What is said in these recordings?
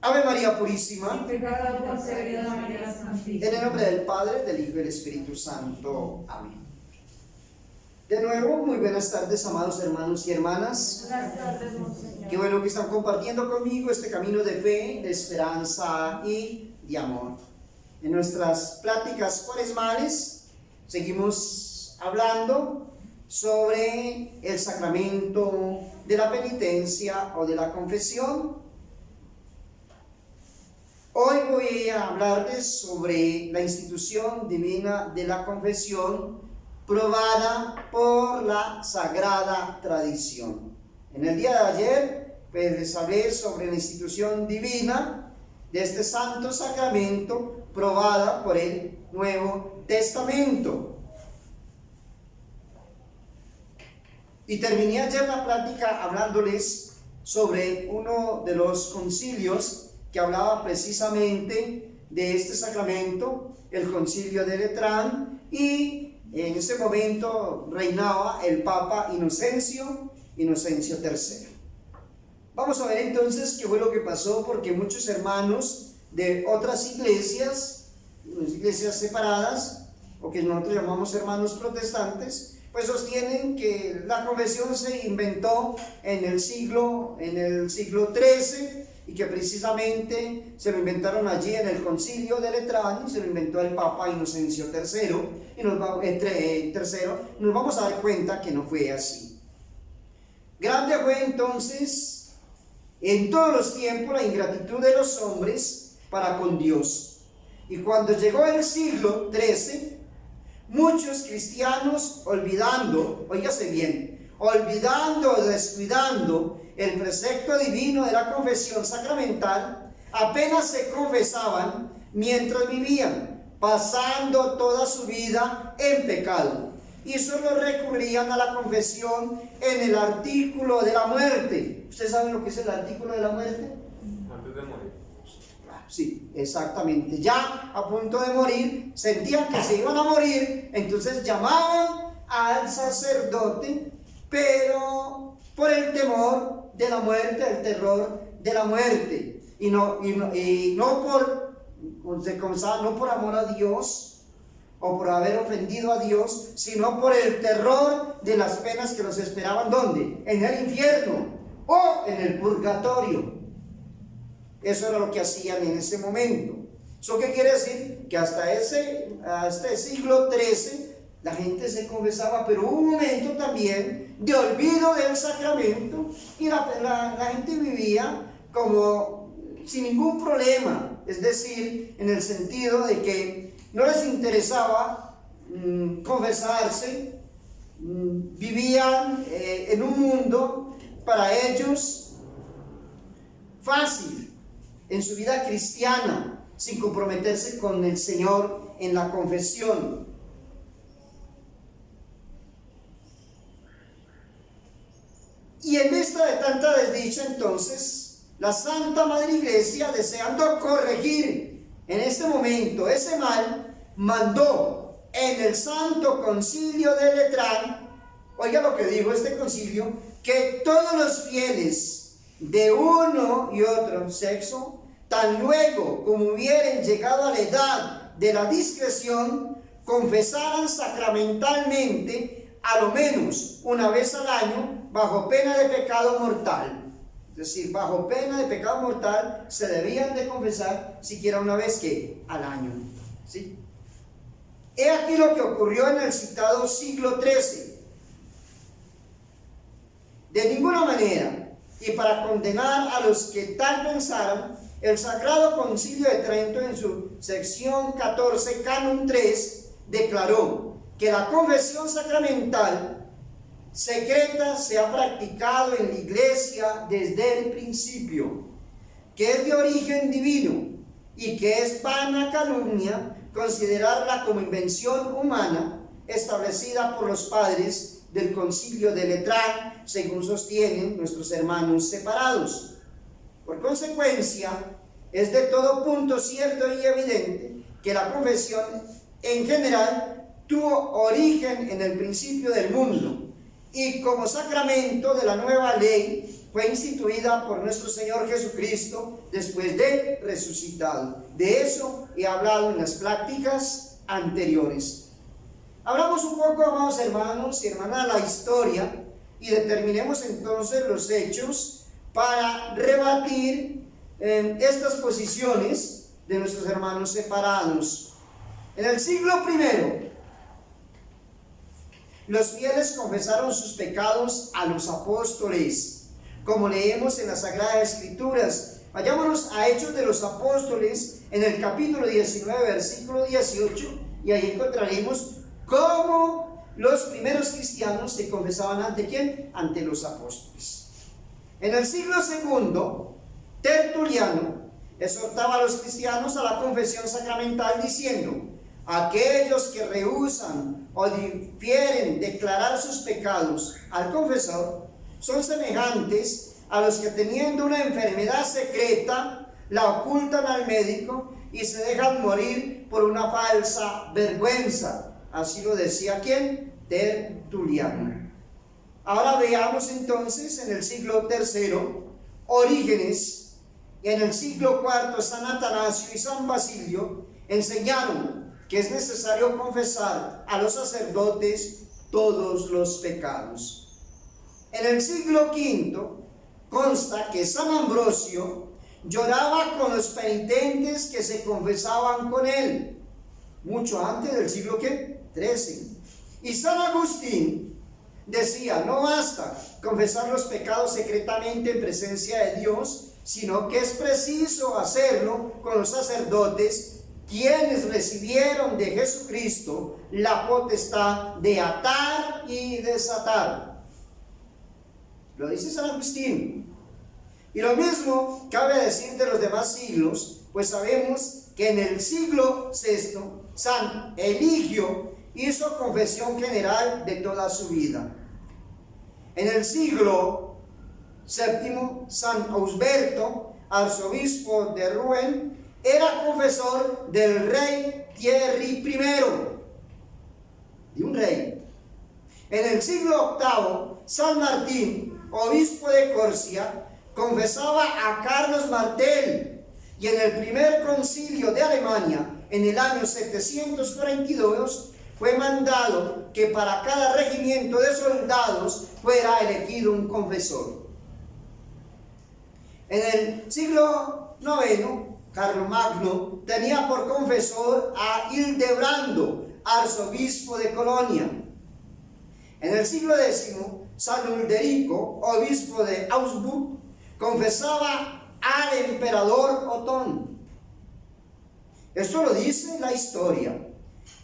Ave María Purísima. Sin pecado concebida María Santísima. En el nombre del Padre, del Hijo y del Espíritu Santo. Amén. De nuevo, muy buenas tardes, amados hermanos y hermanas. Buenas tardes, Monseñor. Qué bueno que están compartiendo conmigo este camino de fe, de esperanza y de amor. En nuestras pláticas cuaresmales seguimos hablando sobre el sacramento de la penitencia o de la confesión. Hoy voy a hablarles sobre la institución divina de la confesión probada por la sagrada tradición. En el día de ayer les hablé sobre la institución divina de este santo sacramento probada por el Nuevo Testamento. Y terminé ayer la plática hablándoles sobre uno de los concilios que hablaba precisamente de este sacramento, el concilio de Letrán, y en ese momento reinaba el Papa Inocencio III. Vamos a ver entonces qué fue lo que pasó, porque muchos hermanos de otras iglesias separadas, o que nosotros llamamos hermanos protestantes, pues sostienen que la confesión se inventó en el siglo XIII, y que precisamente se lo inventaron allí en el concilio de Letrán, y se lo inventó el Papa Inocencio III, y nos vamos a dar cuenta que no fue así. Grande fue entonces en todos los tiempos la ingratitud de los hombres para con Dios, y cuando llegó el siglo XIII, muchos cristianos olvidando o descuidando el precepto divino de la confesión sacramental, apenas se confesaban mientras vivían, pasando toda su vida en pecado, y solo recurrían a la confesión en el artículo de la muerte. ¿Ustedes saben lo que es el artículo de la muerte? Antes de morir. Sí, exactamente. Ya a punto de morir, sentían que se iban a morir, entonces llamaban al sacerdote, pero por el temor de la muerte, el terror de la muerte, y no por amor a Dios o por haber ofendido a Dios, sino por el terror de las penas que los esperaban. ¿Dónde? En el infierno o en el purgatorio. Eso era lo que hacían en ese momento. ¿Eso qué quiere decir? Que hasta el siglo XIII la gente se confesaba, pero hubo un momento también de olvido del sacramento, y la gente vivía como sin ningún problema, es decir, en el sentido de que no les interesaba confesarse, vivían en un mundo para ellos fácil en su vida cristiana, sin comprometerse con el Señor en la confesión. Y en vista de tanta desdicha, entonces, la Santa Madre Iglesia, deseando corregir en este momento ese mal, mandó en el Santo Concilio de Letrán, oiga lo que dijo este concilio, que todos los fieles de uno y otro sexo, tan luego como hubieren llegado a la edad de la discreción, confesaran sacramentalmente a lo menos una vez al año, bajo pena de pecado mortal. Es decir, bajo pena de pecado mortal se debían de confesar siquiera una vez que al año. ¿Sí? He aquí lo que ocurrió en el citado siglo XIII. De ninguna manera, y para condenar a los que tal pensaran, el Sagrado Concilio de Trento, en su sección 14, canon 3, declaró que la confesión sacramental secreta se ha practicado en la Iglesia desde el principio, que es de origen divino, y que es vana calumnia considerarla como invención humana establecida por los padres del Concilio de Letrán, según sostienen nuestros hermanos separados. Por consecuencia, es de todo punto cierto y evidente que la confesión en general tuvo origen en el principio del mundo, y como sacramento de la nueva ley fue instituida por nuestro Señor Jesucristo después de resucitado. De eso he hablado en las prácticas anteriores. Hablamos un poco, amados hermanos y hermanas, la historia y determinemos entonces los hechos para rebatir estas posiciones de nuestros hermanos separados. En el siglo I, los fieles confesaron sus pecados a los apóstoles, como leemos en las Sagradas Escrituras. Vayámonos a Hechos de los Apóstoles, en el capítulo 19, versículo 18, y ahí encontraremos cómo los primeros cristianos se confesaban ante ¿quién? Ante los apóstoles. En el siglo II, Tertuliano exhortaba a los cristianos a la confesión sacramental diciendo: aquellos que rehúsan o difieren declarar sus pecados al confesor son semejantes a los que, teniendo una enfermedad secreta, la ocultan al médico y se dejan morir por una falsa vergüenza. Así lo decía ¿quién? Tertuliano. Ahora veamos entonces en el siglo III, Orígenes, y en el siglo IV, San Atanasio y San Basilio enseñaron que es necesario confesar a los sacerdotes todos los pecados. En el siglo V consta que San Ambrosio lloraba con los penitentes que se confesaban con él, mucho antes del siglo XIII. Y San Agustín decía: no basta confesar los pecados secretamente en presencia de Dios, sino que es preciso hacerlo con los sacerdotes, quienes recibieron de Jesucristo la potestad de atar y desatar. Lo dice San Agustín. Y lo mismo cabe decir de los demás siglos, pues sabemos que en el siglo VI San Eligio hizo confesión general de toda su vida. En el siglo VII San Ausberto, arzobispo de Rouen, era confesor del rey Thierry I, de un rey. En el siglo VIII, San Martín, obispo de Corcia, confesaba a Carlos Martel, y en el primer concilio de Alemania, en el año 742, fue mandado que para cada regimiento de soldados fuera elegido un confesor. En el siglo IX, Carlomagno tenía por confesor a Hildebrando, arzobispo de Colonia. En el siglo X, San Ulderico, obispo de Augsburg, confesaba al emperador Otón. Esto lo dice la historia.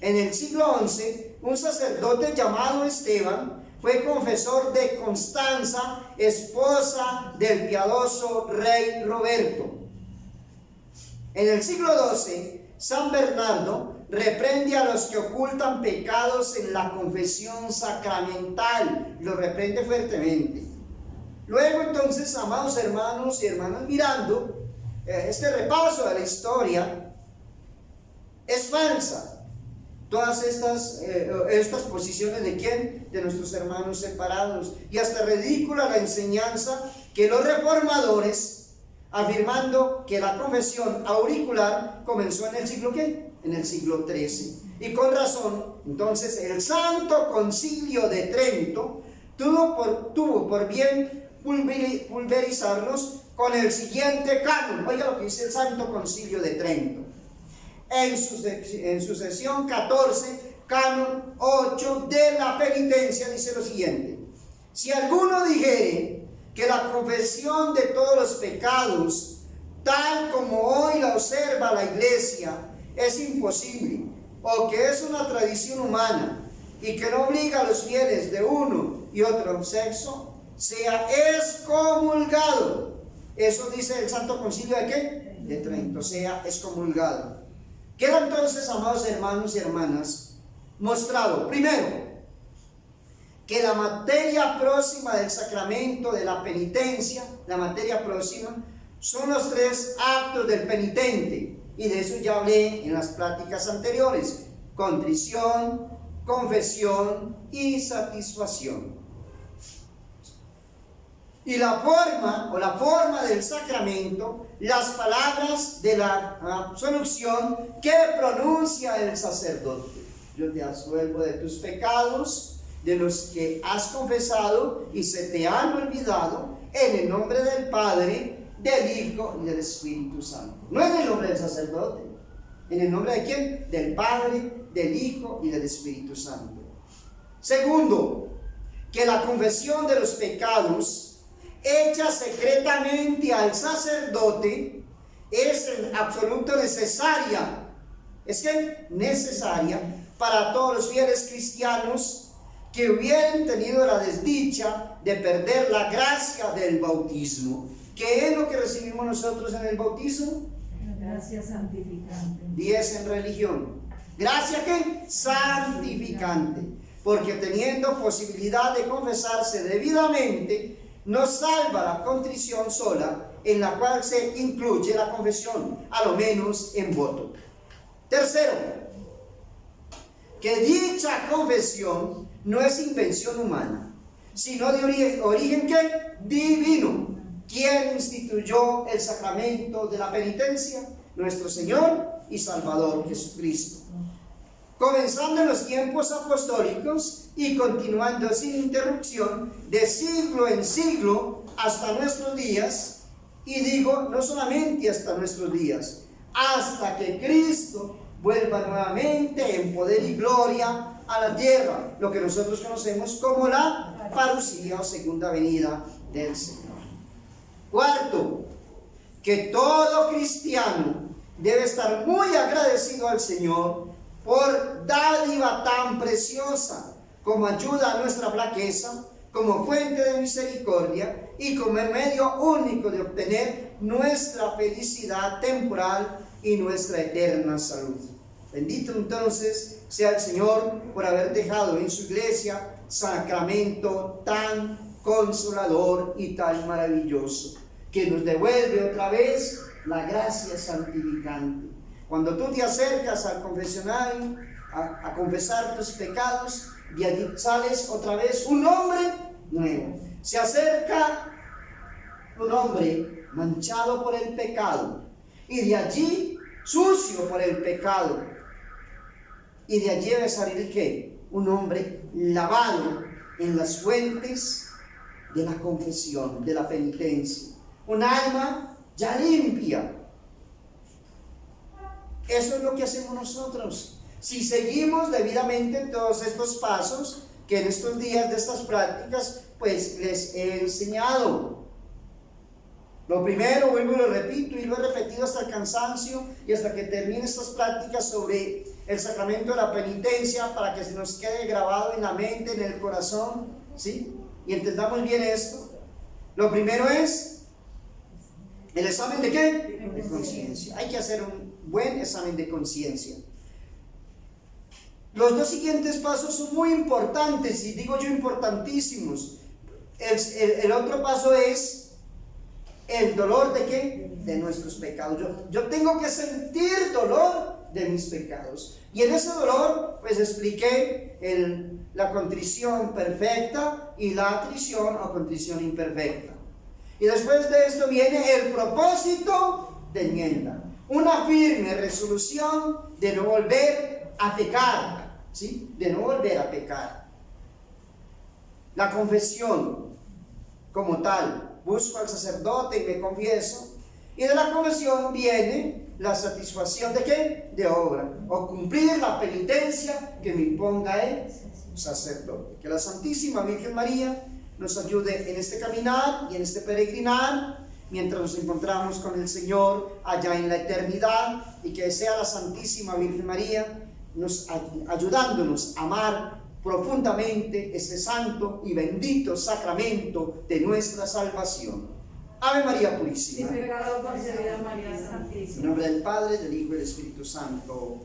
En el siglo XI, un sacerdote llamado Esteban fue confesor de Constanza, esposa del piadoso rey Roberto. En el siglo XII, San Bernardo reprende a los que ocultan pecados en la confesión sacramental, lo reprende fuertemente. Luego entonces, amados hermanos y hermanas, mirando este repaso de la historia, es falsa todas estas posiciones de ¿quién? De nuestros hermanos separados, y hasta ridícula la enseñanza que los reformadores, afirmando que la confesión auricular comenzó en el siglo ¿qué? En el siglo XIII. Y con razón, entonces el Santo Concilio de Trento tuvo por bien pulverizarlos con el siguiente canon. Oiga lo que dice el Santo Concilio de Trento. En su sesión 14, canon 8 de la penitencia, dice lo siguiente: si alguno dijere que la confesión de todos los pecados, tal como hoy la observa la Iglesia, es imposible, o que es una tradición humana y que no obliga a los fieles de uno y otro sexo, sea excomulgado. Eso dice el Santo Concilio de ¿qué? De Trento, sea excomulgado. Queda entonces, amados hermanos y hermanas, mostrado, primero, que la materia próxima del sacramento de la penitencia, la materia próxima, son los 3 actos del penitente, y de eso ya hablé en las pláticas anteriores: contrición, confesión y satisfacción. Y la forma del sacramento, las palabras de la absolución que pronuncia el sacerdote. Yo te absuelvo de tus pecados, de los que has confesado y se te han olvidado, en el nombre del Padre, del Hijo y del Espíritu Santo. No en el nombre del sacerdote. ¿En el nombre de quién? Del Padre, del Hijo y del Espíritu Santo. Segundo, que la confesión de los pecados hecha secretamente al sacerdote es en absoluto necesaria. Es que necesaria para todos los fieles cristianos que hubieran tenido la desdicha de perder la gracia del bautismo. ¿Qué es lo que recibimos nosotros en el bautismo? Gracia santificante. 10 en religión. ¿Gracia qué? Santificante. Porque teniendo posibilidad de confesarse debidamente, nos salva la contrición sola, en la cual se incluye la confesión, a lo menos en voto. Tercero, que dicha confesión no es invención humana, sino de origen ¿qué? Divino. ¿Quién instituyó el sacramento de la penitencia? Nuestro Señor y Salvador Jesucristo. Comenzando en los tiempos apostólicos y continuando sin interrupción de siglo en siglo hasta nuestros días, y digo no solamente hasta nuestros días, hasta que Cristo vuelva nuevamente en poder y gloria a la tierra, lo que nosotros conocemos como la parucía o segunda venida del Señor. Cuarto, que todo cristiano debe estar muy agradecido al Señor por dádiva tan preciosa como ayuda a nuestra flaqueza, como fuente de misericordia y como medio único de obtener nuestra felicidad temporal y nuestra eterna salud. Bendito entonces sea el Señor por haber dejado en su iglesia sacramento tan consolador y tan maravilloso, que nos devuelve otra vez la gracia santificante. Cuando tú te acercas al confesionario a confesar tus pecados, de allí sales otra vez un hombre nuevo. Se acerca un hombre manchado por el pecado, y de allí sucio por el pecado, y de allí debe salir ¿qué? Un hombre lavado en las fuentes de la confesión, de la penitencia, un alma ya limpia. Eso es lo que hacemos nosotros. Si seguimos debidamente todos estos pasos que en estos días de estas prácticas pues les he enseñado. Lo primero, vuelvo y lo repito, y lo he repetido hasta el cansancio y hasta que termine estas prácticas sobre el sacramento de la penitencia, para que se nos quede grabado en la mente, en el corazón, ¿sí? Y entendamos bien esto. Lo primero es el examen de ¿qué? De conciencia. Hay que hacer un buen examen de conciencia. Los dos siguientes pasos son muy importantes, y digo yo importantísimos. El otro paso es el dolor de ¿qué? De nuestros pecados. Yo tengo que sentir dolor de mis pecados. Y en ese dolor, pues expliqué la contrición perfecta y la atrición o contrición imperfecta. Y después de esto viene el propósito de enmienda. Una firme resolución de no volver a pecar, ¿sí? De no volver a pecar. La confesión como tal. Busco al sacerdote y me confieso. Y de la confesión viene la satisfacción de ¿qué? De obra, o cumplir la penitencia que me imponga el sacerdote. Que la Santísima Virgen María nos ayude en este caminar y en este peregrinar, mientras nos encontramos con el Señor allá en la eternidad, y que sea la Santísima Virgen María ayudándonos a amar profundamente este santo y bendito sacramento de nuestra salvación. Ave María Purísima. Sin pecado concebida María Santísima. En nombre del Padre, del Hijo y del Espíritu Santo.